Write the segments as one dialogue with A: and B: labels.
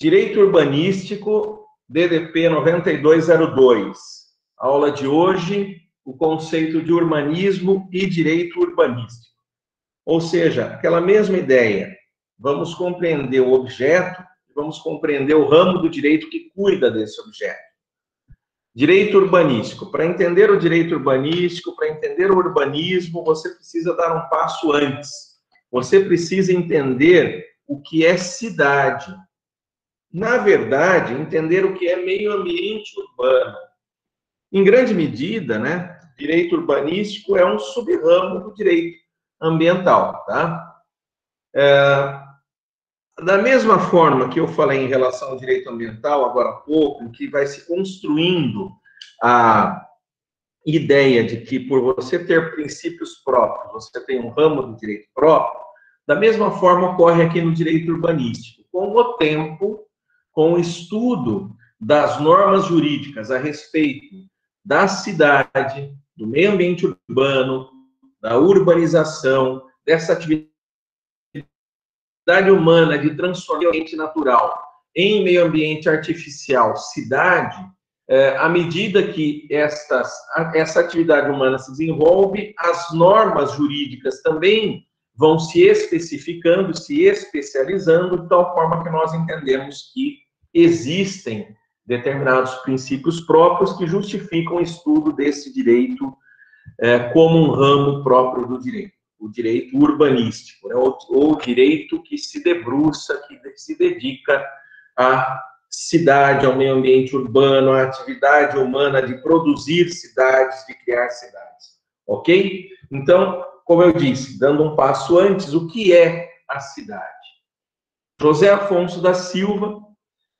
A: Direito Urbanístico, DDP 9202. Aula de hoje, o conceito de urbanismo e direito urbanístico. Ou seja, aquela mesma ideia. Vamos compreender o objeto, vamos compreender o ramo do direito que cuida desse objeto. Direito urbanístico. Para entender o direito urbanístico, para entender o urbanismo, você precisa dar um passo antes. Você precisa entender o que é cidade. Na verdade, entender o que é meio ambiente urbano. Em grande medida, né, direito urbanístico é um sub-ramo do direito ambiental, tá? Da mesma forma que eu falei em relação ao direito ambiental agora há pouco, que vai se construindo a ideia de que por você ter princípios próprios, você tem um ramo do direito próprio, da mesma forma ocorre aqui no direito urbanístico. Com o tempo, com o estudo das normas jurídicas a respeito da cidade, do meio ambiente urbano, da urbanização, dessa atividade humana de transformar o ambiente natural em meio ambiente artificial, cidade, à medida que essa atividade humana se desenvolve, as normas jurídicas também vão se especificando, se especializando, de tal forma que nós entendemos que existem determinados princípios próprios que justificam o estudo desse direito como um ramo próprio do direito. O direito urbanístico, né? ou direito que se debruça, que se dedica à cidade, ao meio ambiente urbano, à atividade humana de produzir cidades, de criar cidades. Ok? Então, como eu disse, dando um passo antes, o que é a cidade? José Afonso da Silva,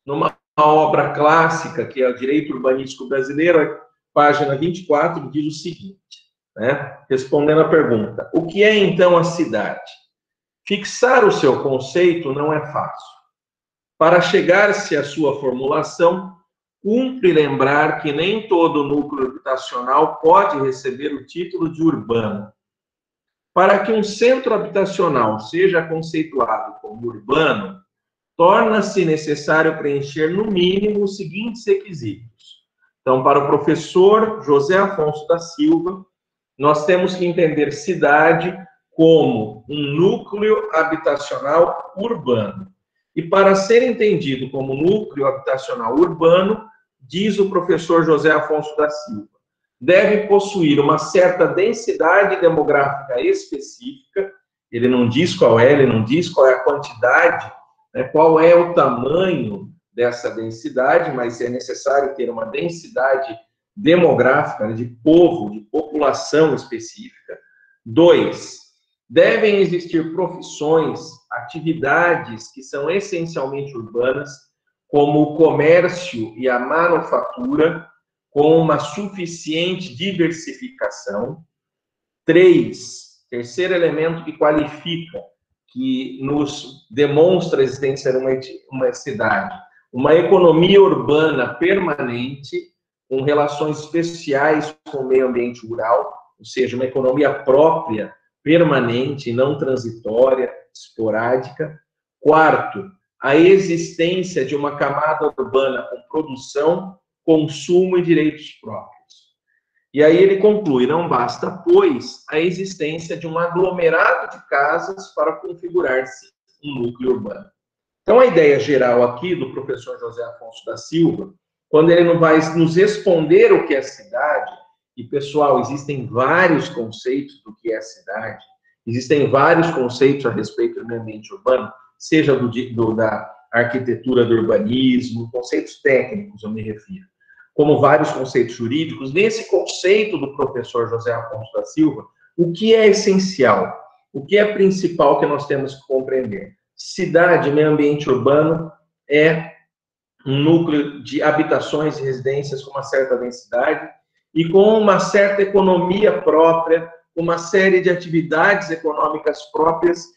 A: numa obra clássica, que é o Direito Urbanístico Brasileiro, página 24, diz o seguinte, né? Respondendo à pergunta, o que é então a cidade? Fixar o seu conceito não é fácil. Para chegar-se à sua formulação, cumpre lembrar que nem todo núcleo habitacional pode receber o título de urbano. Para que um centro habitacional seja conceituado como urbano, torna-se necessário preencher, no mínimo, os seguintes requisitos. Então, para o professor José Afonso da Silva, nós temos que entender cidade como um núcleo habitacional urbano. E para ser entendido como núcleo habitacional urbano, diz o professor José Afonso da Silva, deve possuir uma certa densidade demográfica específica, ele não diz qual é, ele não diz qual é a quantidade, né, qual é o tamanho dessa densidade, mas é necessário ter uma densidade demográfica, né, de povo, de população específica. 2, devem existir profissões, atividades que são essencialmente urbanas, como o comércio e a manufatura, com uma suficiente diversificação. 3, terceiro elemento que qualifica, que nos demonstra a existência de uma cidade, uma economia urbana permanente, com relações especiais com o meio ambiente rural, ou seja, uma economia própria, permanente, não transitória, esporádica. 4, a existência de uma camada urbana com produção, consumo e direitos próprios. E aí ele conclui, não basta, pois, a existência de um aglomerado de casas para configurar-se um núcleo urbano. Então, a ideia geral aqui do professor José Afonso da Silva, quando ele não vai nos responder o que é cidade, e, pessoal, existem vários conceitos do que é cidade, existem vários conceitos a respeito do meio ambiente urbano, seja da arquitetura do urbanismo, conceitos técnicos, eu me refiro, como vários conceitos jurídicos. Nesse conceito do professor José Afonso da Silva, o que é essencial, o que é principal que nós temos que compreender? Cidade, meio ambiente urbano, é um núcleo de habitações e residências com uma certa densidade e com uma certa economia própria, uma série de atividades econômicas próprias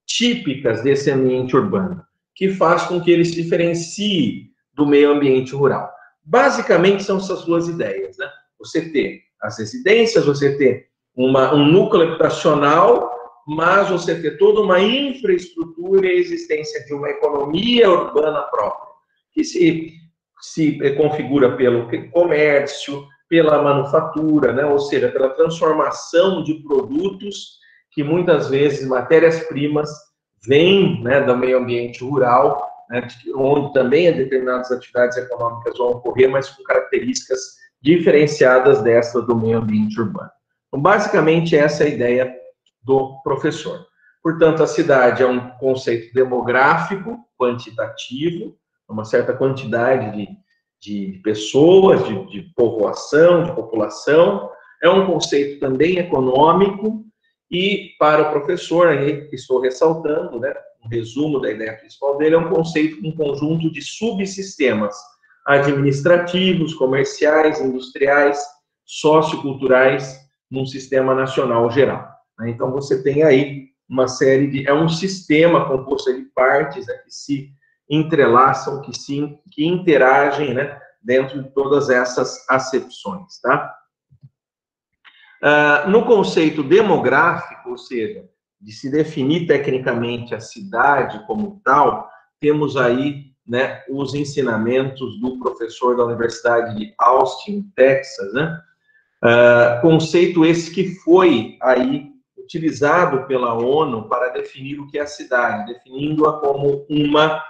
A: típicas desse ambiente urbano, que faz com que ele se diferencie do meio ambiente rural. Basicamente, são essas duas ideias, né? Você ter as residências, você ter um núcleo habitacional, mas você ter toda uma infraestrutura e a existência de uma economia urbana própria, que se configura pelo comércio, pela manufatura, né? Ou seja, pela transformação de produtos que muitas vezes matérias-primas vêm, né, do meio ambiente rural, né, onde também determinadas atividades econômicas vão ocorrer, mas com características diferenciadas dessas do meio ambiente urbano. Então, basicamente, essa é a ideia do professor. Portanto, a cidade é um conceito demográfico, quantitativo, uma certa quantidade de pessoas, de povoação, de população. É um conceito também econômico e, para o professor, aí estou ressaltando, né, um resumo da ideia principal dele, é um conceito, um conjunto de subsistemas administrativos, comerciais, industriais, socioculturais, num sistema nacional geral. Então, você tem aí uma série de... É um sistema composto de partes, né, que se entrelaçam, que interagem, né, dentro de todas essas acepções, tá? No conceito demográfico, ou seja, de se definir tecnicamente a cidade como tal, temos aí, né, os ensinamentos do professor da Universidade de Austin, Texas, né? Conceito esse que foi aí utilizado pela ONU para definir o que é a cidade, definindo-a como uma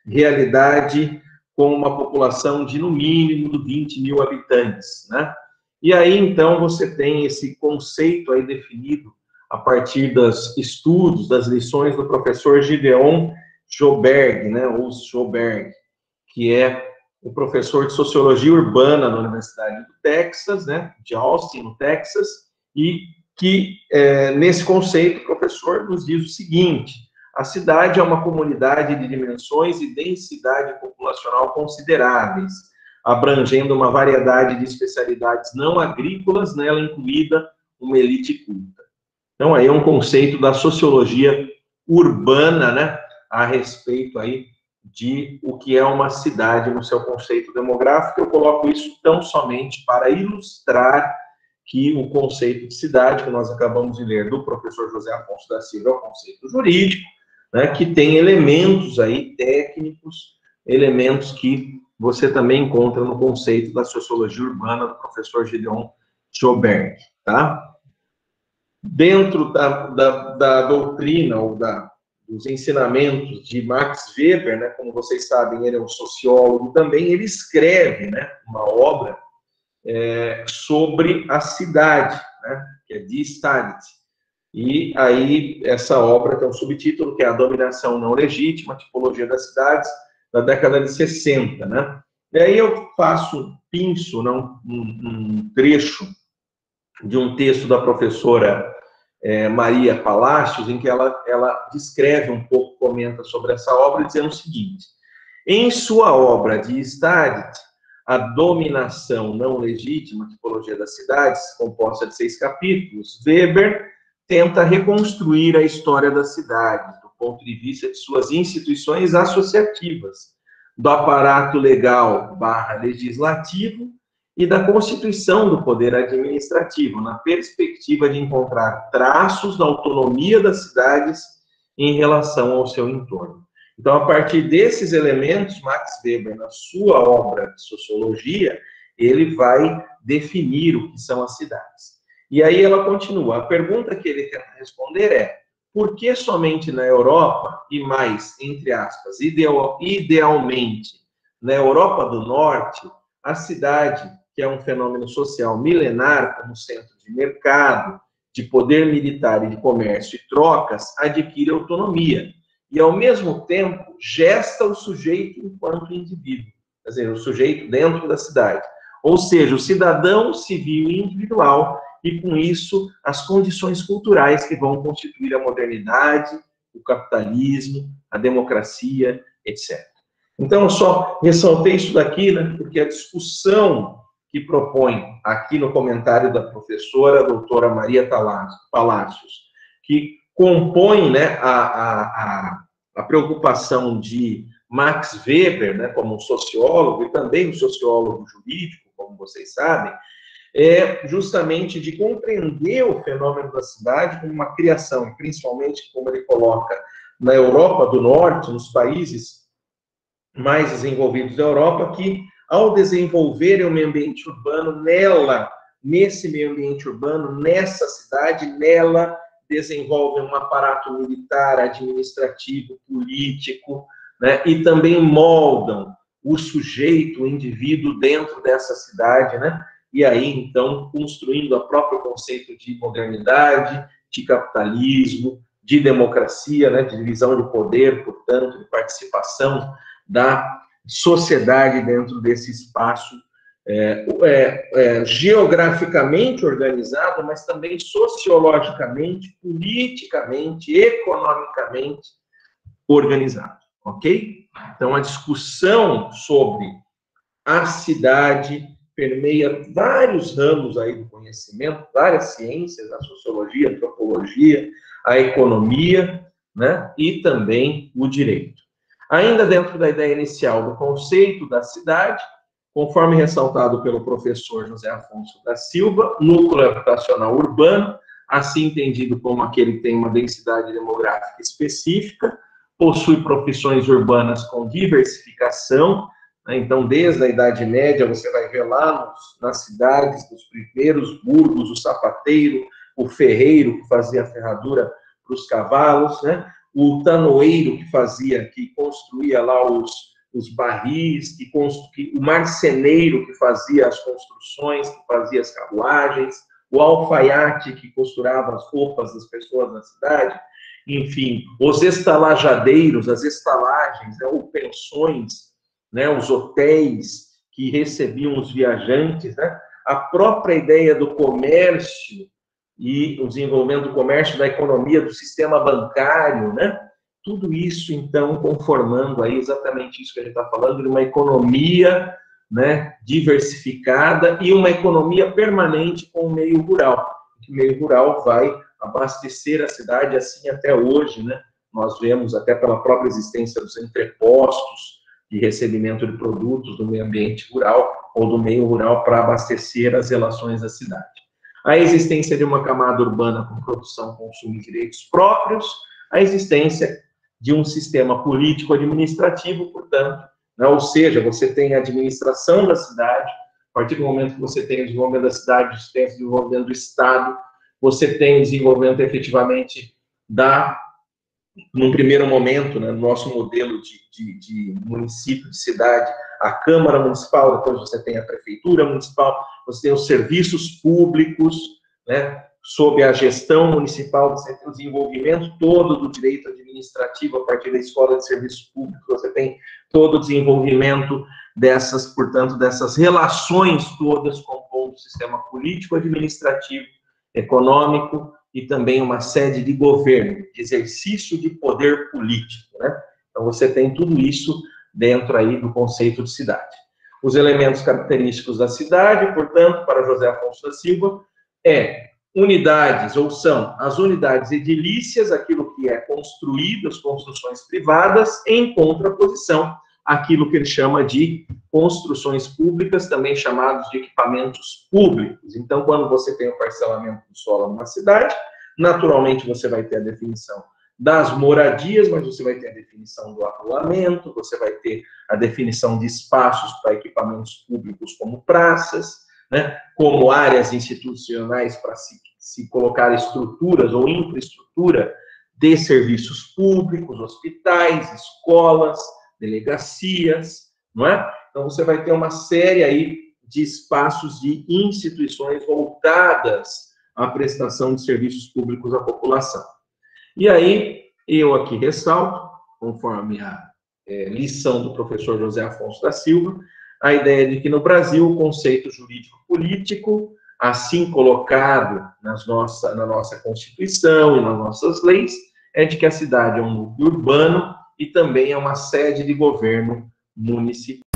A: realidade com uma população de, no mínimo, 20 mil habitantes, né? E aí, então, você tem esse conceito aí definido a partir dos estudos, das lições do professor Gideon Sjoberg, né, ou Sjoberg, que é o professor de Sociologia Urbana na Universidade do Texas, né, de Austin, no Texas, e que, nesse conceito, o professor nos diz o seguinte: a cidade é uma comunidade de dimensões e densidade populacional consideráveis, abrangendo uma variedade de especialidades não agrícolas, nela incluída uma elite culta. Então, aí é um conceito da sociologia urbana, né, a respeito aí de o que é uma cidade no seu conceito demográfico. Eu coloco isso tão somente para ilustrar que o conceito de cidade, que nós acabamos de ler do professor José Afonso da Silva, é um conceito jurídico, né, que tem elementos aí técnicos, elementos que você também encontra no conceito da sociologia urbana do professor Gideon Sjoberg, tá? Dentro da doutrina ou dos ensinamentos de Max Weber, né, como vocês sabem, ele é um sociólogo também, ele escreve, né, uma obra sobre a cidade, né, que é Die Stadt. E aí, essa obra tem um subtítulo, que é A Dominação Não Legítima, a Tipologia das Cidades, da década de 60, né? E aí eu pinço, não, um trecho de um texto da professora Maria Palácios, em que ela descreve um pouco, comenta sobre essa obra, dizendo o seguinte: em sua obra Die Stadt, A Dominação Não Legítima, Tipologia das Cidades, composta de 6 capítulos, Weber tenta reconstruir a história da cidade, do ponto de vista de suas instituições associativas, do aparato legal / legislativo e da constituição do poder administrativo, na perspectiva de encontrar traços da autonomia das cidades em relação ao seu entorno. Então, a partir desses elementos, Max Weber, na sua obra de sociologia, ele vai definir o que são as cidades. E aí ela continua. A pergunta que ele tenta responder é: por que somente na Europa, e mais, entre aspas, idealmente, na Europa do Norte, a cidade, que é um fenômeno social milenar, como centro de mercado, de poder militar e de comércio e trocas, adquire autonomia e, ao mesmo tempo, gesta o sujeito enquanto indivíduo, quer dizer, o sujeito dentro da cidade, ou seja, o cidadão civil e individual, e, com isso, as condições culturais que vão constituir a modernidade, o capitalismo, a democracia, etc. Então, eu só ressaltei isso daqui, né, porque a discussão que propõe aqui no comentário da professora, a doutora Maria Palácios, que compõe, né, a preocupação de Max Weber, né, como um sociólogo, e também um sociólogo jurídico, como vocês sabem, é justamente de compreender o fenômeno da cidade como uma criação, principalmente, como ele coloca, na Europa do Norte, nos países mais desenvolvidos da Europa, que, ao desenvolverem o meio ambiente urbano, nesse meio ambiente urbano, nessa cidade, nela, desenvolvem um aparato militar, administrativo, político, né, e também moldam o sujeito, o indivíduo dentro dessa cidade, né, e aí, então, construindo o próprio conceito de modernidade, de capitalismo, de democracia, né, de divisão de poder, portanto, de participação da sociedade dentro desse espaço geograficamente organizado, mas também sociologicamente, politicamente, economicamente organizado, ok? Então, a discussão sobre a cidade permeia vários ramos aí do conhecimento, várias ciências, a sociologia, a antropologia, a economia, né, e também o direito. Ainda dentro da ideia inicial do conceito da cidade, conforme ressaltado pelo professor José Afonso da Silva, núcleo habitacional urbano, assim entendido como aquele que tem uma densidade demográfica específica, possui profissões urbanas com diversificação, né? Então, desde a Idade Média, você vai ver lá nas cidades, nos primeiros burgos, o sapateiro, o ferreiro, que fazia a ferradura para os cavalos, né? O tanoeiro, que construía lá os barris, o marceneiro, que fazia as construções, que fazia as carruagens, o alfaiate, que costurava as roupas das pessoas na cidade, enfim, os estalajadeiros, as estalagens, né, ou pensões, né, os hotéis que recebiam os viajantes, né, a própria ideia do comércio e o desenvolvimento do comércio, da economia, do sistema bancário, né, tudo isso, então, conformando aí exatamente isso que a gente está falando, de uma economia, né, diversificada e uma economia permanente com o meio rural. O meio rural vai abastecer a cidade assim até hoje, né? Nós vemos até pela própria existência dos entrepostos de recebimento de produtos do meio ambiente rural ou do meio rural para abastecer as relações da cidade. A existência de uma camada urbana com produção, consumo e direitos próprios, a existência de um sistema político-administrativo, portanto, né? Ou seja, você tem a administração da cidade, a partir do momento que você tem o desenvolvimento da cidade, você tem o desenvolvimento do Estado, você tem o desenvolvimento efetivamente num primeiro momento, né, no nosso modelo de município, de cidade, a Câmara Municipal, depois você tem a Prefeitura Municipal, você tem os serviços públicos, né, sob a gestão municipal, você tem o desenvolvimento todo do direito administrativo a partir da Escola de Serviços Públicos, você tem todo o desenvolvimento dessas, portanto, dessas relações todas compondo o sistema político, administrativo, econômico e também uma sede de governo, de exercício de poder político, né? Então, você tem tudo isso dentro aí do conceito de cidade. Os elementos característicos da cidade, portanto, para José Afonso da Silva, são as unidades edilícias, aquilo que é construído, as construções privadas, em contraposição àquilo que ele chama de construções públicas, também chamados de equipamentos públicos. Então, quando você tem o parcelamento do solo numa cidade, naturalmente você vai ter a definição das moradias, mas você vai ter a definição do arruamento, você vai ter a definição de espaços para equipamentos públicos como praças, né, como áreas institucionais para se colocar estruturas ou infraestrutura de serviços públicos, hospitais, escolas, delegacias, não é? Então, você vai ter uma série aí de espaços de instituições voltadas à prestação de serviços públicos à população. E aí, eu aqui ressalto, conforme a lição do professor José Afonso da Silva, a ideia de que no Brasil o conceito jurídico-político, assim colocado na nossa Constituição e nas nossas leis, é de que a cidade é um núcleo urbano e também é uma sede de governo municipal.